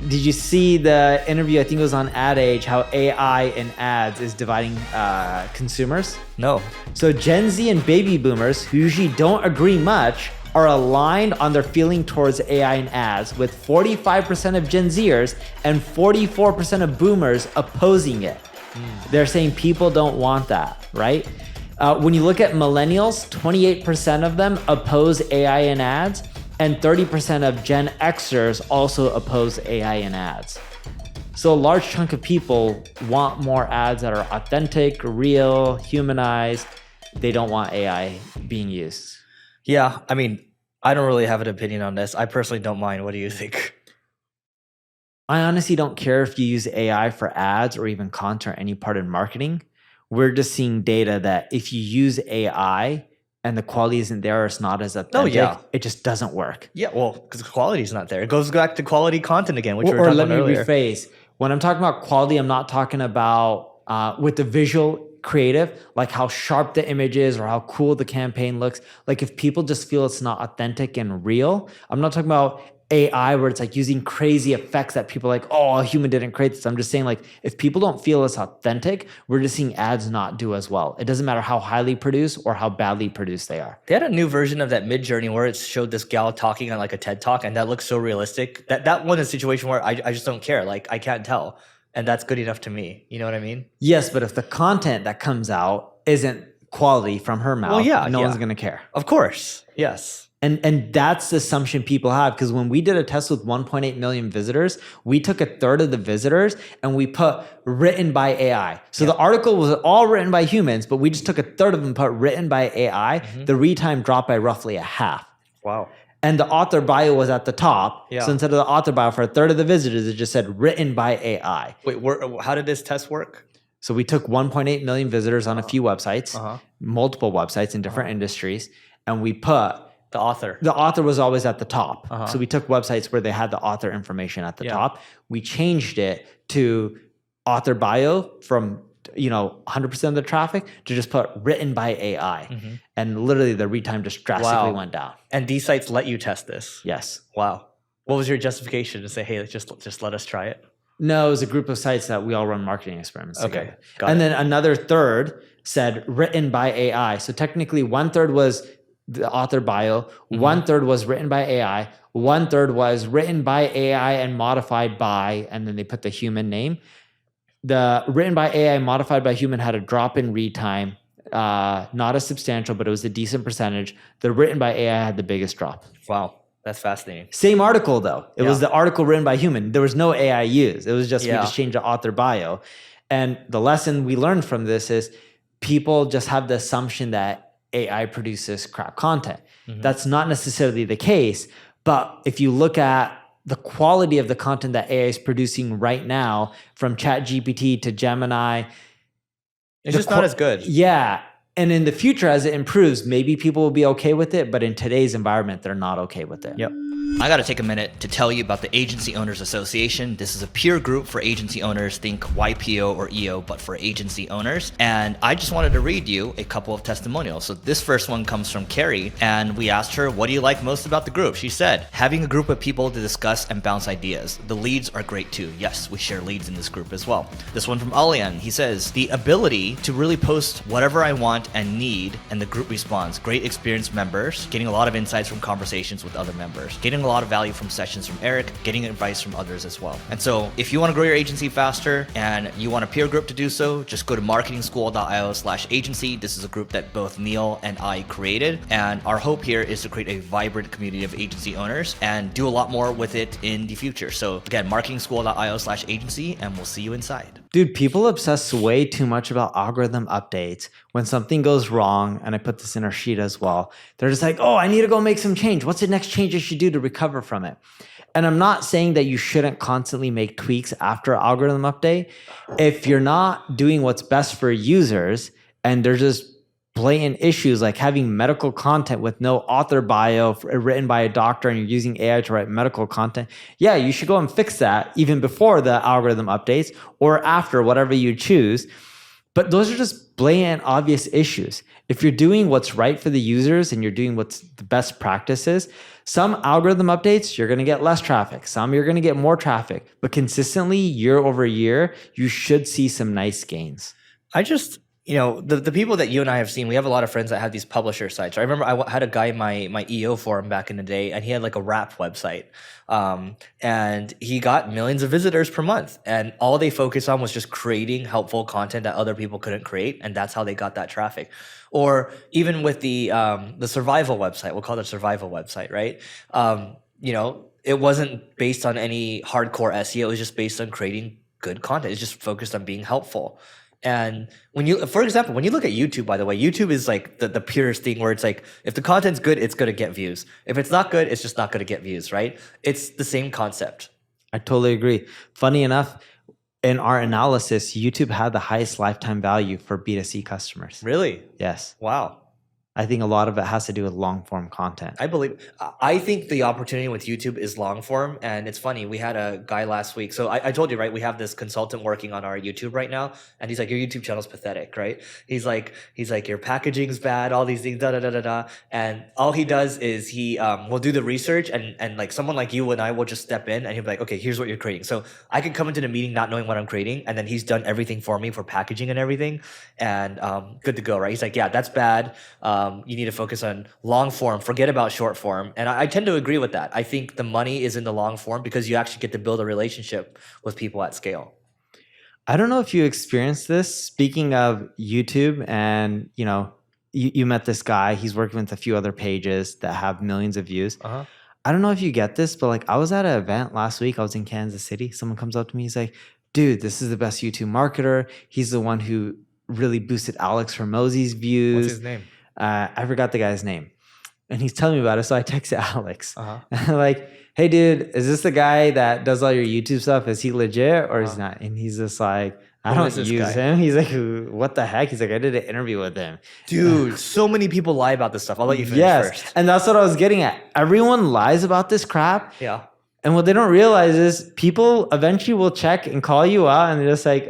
Did you see the interview? I think it was on Ad Age, how AI and ads is dividing consumers. No. So Gen Z and baby boomers, who usually don't agree much, are aligned on their feeling towards AI and ads, with 45% of Gen Zers and 44% of boomers opposing it. They're saying people don't want that, right? When you look at millennials, 28% of them oppose AI and ads, and 30% of Gen Xers also oppose AI and ads. So a large chunk of people want more ads that are authentic, real, humanized. They don't want AI being used. Yeah, I mean, I don't really have an opinion on this. I personally don't mind. What do you think? I honestly don't care if you use AI for ads or even content or any part in marketing. We're just seeing data that if you use AI and the quality isn't there or it's not as authentic, it just doesn't work. Yeah, well, because the quality is not there. It goes back to quality content again, which we were talking about earlier. Let me rephrase. When I'm talking about quality, I'm not talking about with the visual creative, like how sharp the image is or how cool the campaign looks. Like if people just feel it's not authentic and real, I'm not talking about AI where it's like using crazy effects that people are like, oh, a human didn't create this. I'm just saying like, if people don't feel it's authentic, we're just seeing ads not do as well. It doesn't matter how highly produced or how badly produced they are. They had a new version of that Mid-Journey where it showed this gal talking on like a TED Talk, and that looks so realistic. That one is a situation where I just don't care. Like I can't tell. And that's good enough to me. You know what I mean? Yes, but if the content that comes out isn't quality from her mouth, no one's going to care. Of course. Yes. And that's the assumption people have, because when we did a test with 1.8 million visitors, we took a third of the visitors and we put written by AI. So the article was all written by humans, but we just took a third of them and put written by AI. The read time dropped by roughly a half. Wow. And the author bio was at the top. So instead of the author bio for a third of the visitors, it just said written by AI. Wait, how did this test work? So we took 1.8 million visitors on a few websites, multiple websites in different industries, and we put the author. The author was always at the top. So we took websites where they had the author information at the top. We changed it to author bio from 100% of the traffic to just put written by AI. And literally the read time just drastically went down. And these sites let you test this? Yes. Wow. What was your justification to say, hey, just let us try it? No, it was a group of sites that we all run marketing experiments together. Got it. Then another third said written by AI. So technically 1/3 was the author bio, 1/3 was written by AI, 1/3 was written by AI and modified by, and then they put the human name. The written by AI, modified by human had a drop in read time, not as substantial, but it was a decent percentage. The written by AI had the biggest drop. Wow, that's fascinating. Same article though. It was the article written by human. There was no AI used. It was just, we just changed the author bio. And the lesson we learned from this is people just have the assumption that AI produces crap content. That's not necessarily the case, but if you look at the quality of the content that AI is producing right now, from ChatGPT to Gemini, it's just not as good. Yeah. And in the future, as it improves, maybe people will be okay with it, but in today's environment, they're not okay with it. Yep. I got to take a minute to tell you about the Agency Owners Association. This is a peer group for agency owners. Think YPO or EO, but for agency owners. And I just wanted to read you a couple of testimonials. So this first one comes from Carrie, and we asked her, what do you like most about the group? She said, having a group of people to discuss and bounce ideas. The leads are great too. Yes, we share leads in this group as well. This one from Alian, he says, the ability to really post whatever I want and need, and the group responds. Great experienced members, getting a lot of insights from conversations with other members, getting a lot of value from sessions from Eric, getting advice from others as well. And so if you want to grow your agency faster and you want a peer group to do so, just go to marketingschool.io/agency. This is a group that both Neil and I created. And our hope here is to create a vibrant community of agency owners and do a lot more with it in the future. So again, marketingschool.io/agency, and we'll see you inside. Dude, people obsess way too much about algorithm updates. When something goes wrong, and I put this in our sheet as well, they're just like, oh, I need to go make some change. What's the next change I should do to recover from it? And I'm not saying that you shouldn't constantly make tweaks after an algorithm update. If you're not doing what's best for users and there's just blatant issues like having medical content with no author bio written by a doctor and you're using AI to write medical content, yeah, you should go and fix that even before the algorithm updates or after, whatever you choose. But those are just blatant, obvious issues. If you're doing what's right for the users and you're doing what's the best practices, some algorithm updates, you're going to get less traffic. Some you're going to get more traffic. But consistently, year over year, you should see some nice gains. I just, the people that you and I have seen, we have a lot of friends that have these publisher sites. I remember I had a guy in my EO forum back in the day, and he had like a rap website. And he got millions of visitors per month. And all they focused on was just creating helpful content that other people couldn't create. And that's how they got that traffic. Or even with the survival website, we'll call it a survival website, right? It wasn't based on any hardcore SEO. It was just based on creating good content. It's just focused on being helpful. And for example, when you look at YouTube, by the way, YouTube is like the purest thing where it's like, if the content's good, it's going to get views. If it's not good, it's just not going to get views, right? It's the same concept. I totally agree. Funny enough, in our analysis, YouTube had the highest lifetime value for B2C customers. Really? Yes. Wow. I think a lot of it has to do with long form content. I think the opportunity with YouTube is long form. And it's funny, we had a guy last week. So I told you, right, we have this consultant working on our YouTube right now. And he's like, your YouTube channel's pathetic, right? He's like, your packaging's bad, all these things, da da da da da. And all he does is he will do the research and like someone like you and I will just step in and he'll be like, okay, here's what you're creating. So I could come into the meeting not knowing what I'm creating. And then he's done everything for me for packaging and everything. And good to go, right? He's like, yeah, that's bad. You need to focus on long form, forget about short form. And I tend to agree with that. I think the money is in the long form because you actually get to build a relationship with people at scale. I don't know if you experienced this. Speaking of YouTube, and you met this guy, he's working with a few other pages that have millions of views. I don't know if you get this, but like I was at an event last week. I was in Kansas City. Someone comes up to me. He's like, dude, this is the best YouTube marketer. He's the one who really boosted Alex Hormozi's views. What's his name? I forgot the guy's name. And he's telling me about it. So I texted Alex. And I'm like, hey, dude, is this the guy that does all your YouTube stuff? Is he legit or is he not? And he's just like, I don't use him. He's like, what the heck? He's like, I did an interview with him. Dude, so many people lie about this stuff. I'll let you finish first. And that's what I was getting at. Everyone lies about this crap. Yeah. And what they don't realize is people eventually will check and call you out and they're just like,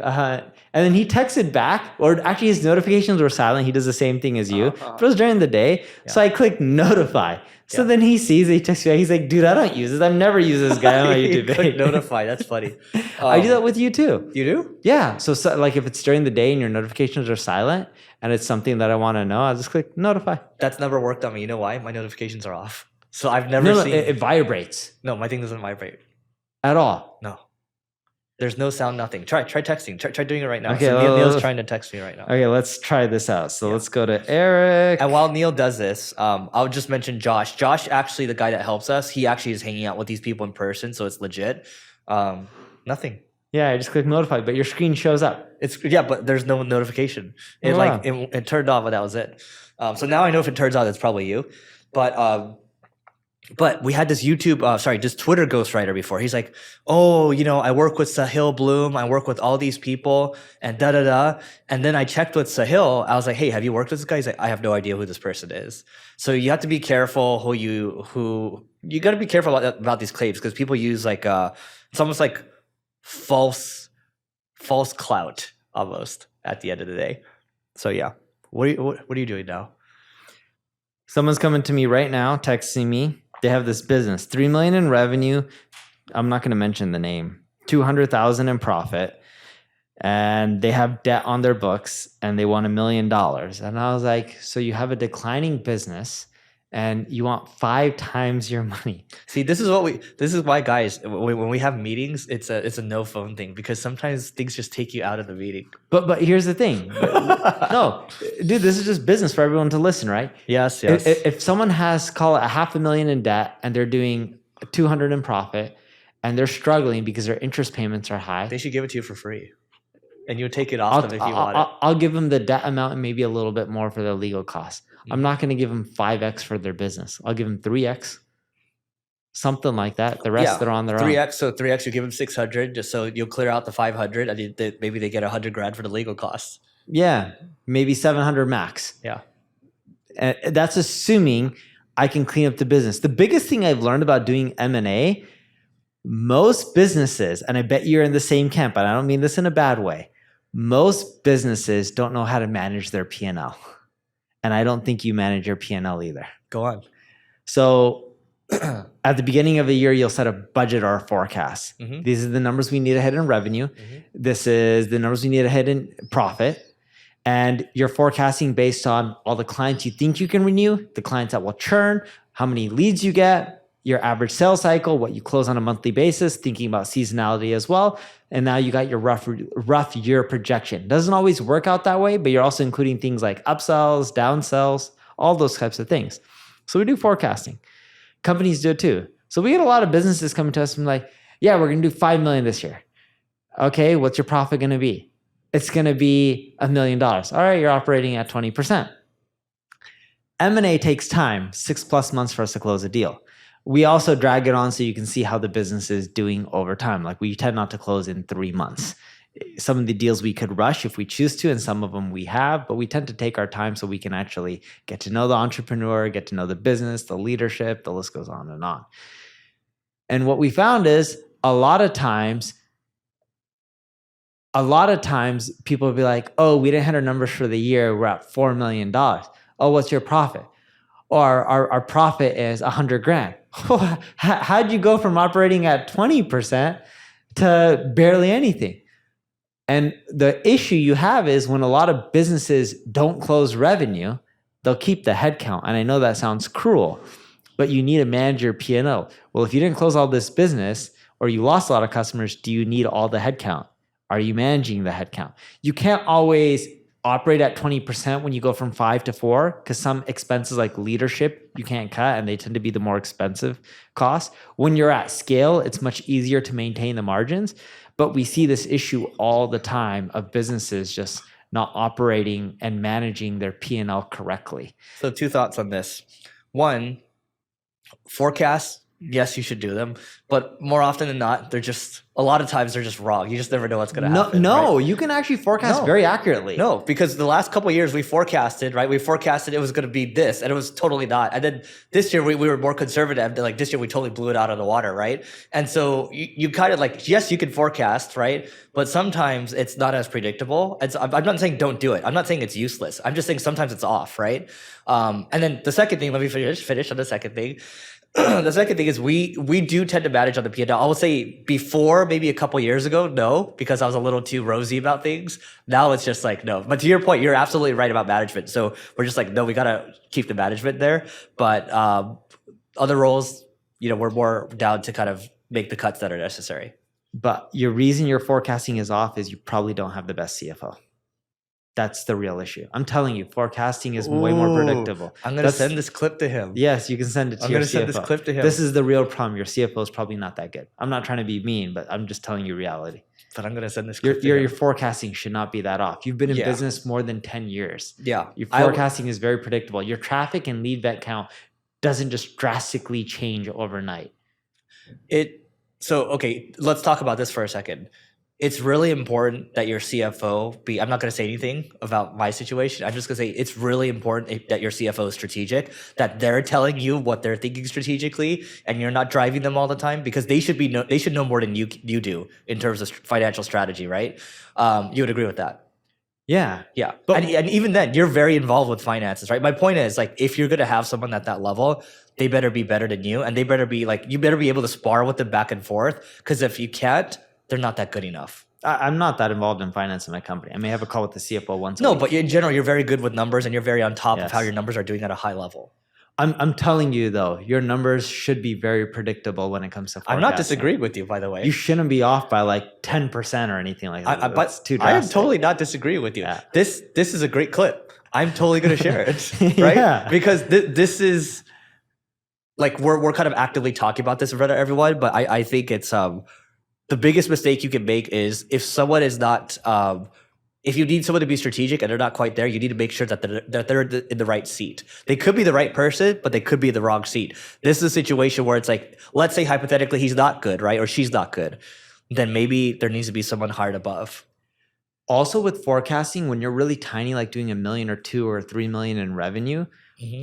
And then he texted back, or actually his notifications were silent. He does the same thing as you, but it was during the day. Yeah. So I clicked notify. So then he sees it, he texts me back. He's like, dude, I don't use this. I've never used this guy on my YouTube. Click notify, that's funny. I do that with you too. You do? Yeah. So like if it's during the day and your notifications are silent and it's something that I want to know, I'll just click notify. That's never worked on me. You know why? My notifications are off. So I've never seen... it vibrates. No, my thing doesn't vibrate. At all? No. There's no sound, nothing. Try texting. Try doing it right now. Okay, so Neil's trying to text me right now. Okay, let's try this out. So let's go to Eric. And while Neil does this, I'll just mention Josh. Josh, actually, the guy that helps us, he actually is hanging out with these people in person, so it's legit. Nothing. Yeah, I just click notify, but your screen shows up. But there's no notification. It turned off, but that was it. So now I know if it turns out, it's probably you. But we had this this Twitter ghostwriter before. He's like, oh, I work with Sahil Bloom. I work with all these people and da-da-da. And then I checked with Sahil. I was like, hey, have you worked with this guy? He's like, I have no idea who this person is. So you have to be careful you got to be careful about these claims because people use it's almost like false clout almost at the end of the day. So yeah, what are you doing now? Someone's coming to me right now, texting me. They have this business, $3 million in revenue. I'm not going to mention the name. 200,000 in profit, and they have debt on their books, and they want $1 million. And I was like, so you have a declining business, and you want 5 times your money. See, this is why, guys, when we have meetings, it's a no phone thing because sometimes things just take you out of the meeting. But here's the thing. No, dude, this is just business for everyone to listen, right? Yes. If someone has, call it $500,000 in debt and they're doing 200 in profit and they're struggling because their interest payments are high, they should give it to you for free. And you'll take it off them if you want it. I'll give them the debt amount and maybe a little bit more for their legal costs. I'm not going to give them 5x for their business. I'll give them 3x, something like that. The rest they're on their 3x, own. So 3x, you give them 600, just so you'll clear out the 500, and maybe they get $100,000 for the legal costs. Yeah, maybe 700 max. Yeah, and that's assuming I can clean up the business. The biggest thing I've learned about doing M&A, most businesses, and I bet you're in the same camp, and I don't mean this in a bad way. Most businesses don't know how to manage their P&L. And I don't think you manage your P&L either. Go on. So at the beginning of the year, you'll set a budget or a forecast. These are the numbers we need to hit in revenue. This is the numbers we need to hit in profit. And you're forecasting based on all the clients you think you can renew, the clients that will churn, how many leads you get, your average sales cycle, what you close on a monthly basis, thinking about seasonality as well. And now you got your rough year projection. Doesn't always work out that way, but you're also including things like upsells, downsells, all those types of things. So we do forecasting. Companies do it too. So we get a lot of businesses coming to us and like, yeah, we're going to do 5 million this year. Okay, what's your profit going to be? It's going to be $1 million. All right, you're operating at 20%. M&A takes time, 6+ months for us to close a deal. We also drag it on so you can see how the business is doing over time. Like we tend not to close in 3 months. Some of the deals we could rush if we choose to, and some of them we have, but we tend to take our time so we can actually get to know the entrepreneur, get to know the business, the leadership, the list goes on. And what we found is a lot of times people will be like, oh, we didn't hit our numbers for the year. We're at $4 million. Oh, what's your profit? Or our profit is 100 grand. How'd you go from operating at 20% to barely anything? And the issue you have is when a lot of businesses don't close revenue, they'll keep the headcount. And I know that sounds cruel, but you need to manage your P&L. Well, if you didn't close all this business or you lost a lot of customers, do you need all the headcount? Are you managing the headcount? You can't always operate at 20% when you go from 5 to 4, because some expenses like leadership you can't cut and they tend to be the more expensive costs. When you're at scale, it's much easier to maintain the margins. But we see this issue all the time of businesses just not operating and managing their P&L correctly. So 2 thoughts on this. One, forecasts, yes, you should do them, but more often than not, a lot of times they're just wrong. You just never know what's going to happen. No, right? You can actually forecast very accurately. No, because the last couple of years we forecasted, right? We forecasted it was going to be this, and it was totally not. And then this year we were more conservative. Like this year we totally blew it out of the water, right? And so you kind of like, yes, you can forecast, right? But sometimes it's not as predictable. I'm not saying don't do it. I'm not saying it's useless. I'm just saying sometimes it's off, right? And then the second thing, let me finish on the second thing. The second thing is we do tend to manage on the P&L. I would say before, maybe a couple years ago, no, because I was a little too rosy about things. Now it's just like, no. But to your point, you're absolutely right about management. So we're just like, no, we got to keep the management there. But other roles, we're more down to kind of make the cuts that are necessary. But your reason your forecasting is off is you probably don't have the best CFO. That's the real issue. I'm telling you, forecasting is way more predictable. I'm going to send this clip to him. Yes, you can send it to your CFO. I'm going to send this clip to him. This is the real problem. Your CFO is probably not that good. I'm not trying to be mean, but I'm just telling you reality. But I'm going to send this clip to him. Your forecasting should not be that off. You've been in business more than 10 years. Yeah. Your forecasting is very predictable. Your traffic and lead vet count doesn't just drastically change overnight. Okay, let's talk about this for a second. It's really important that your CFO I'm not going to say anything about my situation. I'm just going to say it's really important that your CFO is strategic, that they're telling you what they're thinking strategically and you're not driving them all the time, because they should know more than you do in terms of financial strategy, right? You would agree with that? Yeah. Yeah. But and even then, you're very involved with finances, right? My point is, like, if you're going to have someone at that level, they better be better than you, and they better be like, you better be able to spar with them back and forth, because if you can't, they're not that good enough. I'm not that involved in finance in my company. I may have a call with the CFO once a week. No, but in general, you're very good with numbers and you're very on top of how your numbers are doing at a high level. I'm telling you, though, your numbers should be very predictable when it comes to forecasting. I'm not disagreeing with you, by the way. You shouldn't be off by like 10% or anything like that. That's too drastic. I am totally not disagreeing with you. Yeah. This is a great clip. I'm totally going to share it, right? Yeah. Because this is like, we're kind of actively talking about this in front of everyone, but I think it's the biggest mistake you can make is if someone is not, if you need someone to be strategic and they're not quite there, you need to make sure that they're in the right seat. They could be the right person, but they could be in the wrong seat. This is a situation where it's like, let's say hypothetically he's not good, right? Or she's not good. Then maybe there needs to be someone hired above. Also with forecasting, when you're really tiny, like doing $1 million or $2 or $3 million in revenue,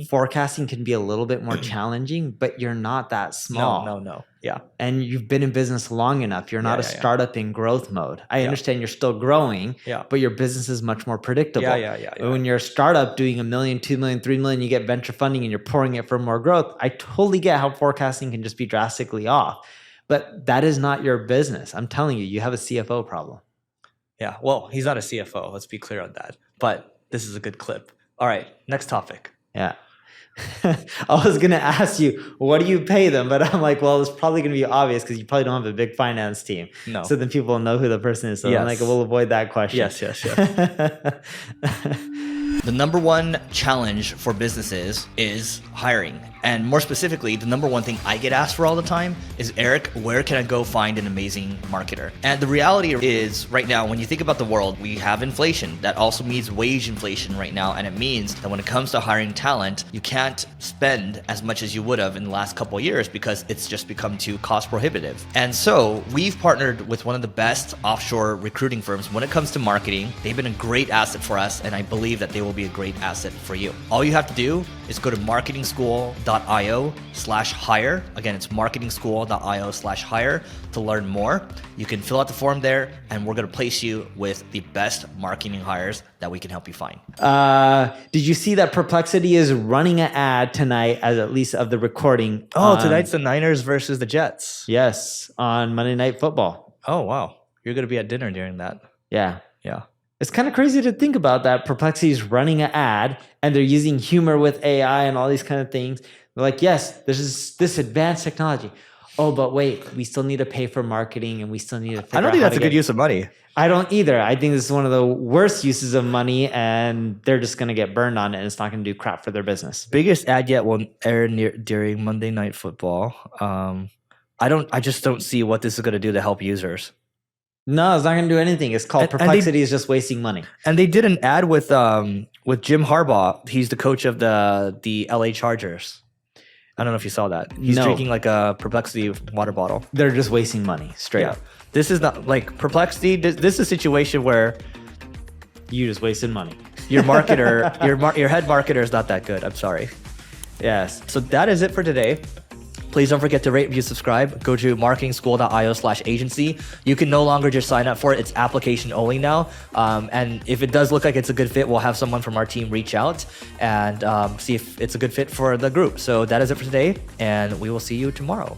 forecasting can be a little bit more challenging, but you're not that small. No. Yeah. And you've been in business long enough. You're not a startup in growth mode. I understand you're still growing, but your business is much more predictable. But when you're a startup doing $1 million, $2 million, $3 million, you get venture funding and you're pouring it for more growth. I totally get how forecasting can just be drastically off. But that is not your business. I'm telling you, you have a CFO problem. Yeah. Well, he's not a CFO. Let's be clear on that. But this is a good clip. All right. Next topic. Yeah. I was going to ask you, what do you pay them? But I'm like, well, it's probably going to be obvious because you probably don't have a big finance team. No. So then people will know who the person is. So I'm like, we'll avoid that question. Yes. The number one challenge for businesses is hiring. And more specifically, the number one thing I get asked for all the time is, Eric, where can I go find an amazing marketer? And the reality is right now, when you think about the world, we have inflation. That also means wage inflation right now. And it means that when it comes to hiring talent, you can't spend as much as you would have in the last couple of years because it's just become too cost prohibitive. And so we've partnered with one of the best offshore recruiting firms when it comes to marketing. They've been a great asset for us, and I believe that they will be a great asset for you. All you have to do is go to marketingschool.io/hire. Again, it's marketingschool.io/hire to learn more. You can fill out the form there, and we're going to place you with the best marketing hires that we can help you find. Did you see that Perplexity is running an ad tonight, as at least of the recording? Tonight's the Niners versus the Jets. Yes, on Monday Night Football. Oh, wow. You're going to be at dinner during that. Yeah. Yeah. It's kind of crazy to think about that. Perplexity is running an ad and they're using humor with AI and all these kind of things. They're like, yes, there's this advanced technology. Oh, but wait, we still need to pay for marketing and we still need to figure out I don't think that's a good use of money. I don't either. I think this is one of the worst uses of money and they're just going to get burned on it and it's not going to do crap for their business. Biggest ad yet will air during Monday Night Football. I just don't see what this is going to do to help users. No, it's not going to do anything. It's called Perplexity is just wasting money. And they did an ad with Jim Harbaugh. He's the coach of the LA Chargers. I don't know if you saw that. He's drinking like a Perplexity water bottle. They're just wasting money, straight up. This is not like Perplexity. This is a situation where you just wasted money. Your marketer, your head marketer is not that good. I'm sorry. Yes. So that is it for today. Please don't forget to rate, review, subscribe. Go to marketingschool.io/agency. You can no longer just sign up for it. It's application only now. And if it does look like it's a good fit, we'll have someone from our team reach out and see if it's a good fit for the group. So that is it for today, and we will see you tomorrow.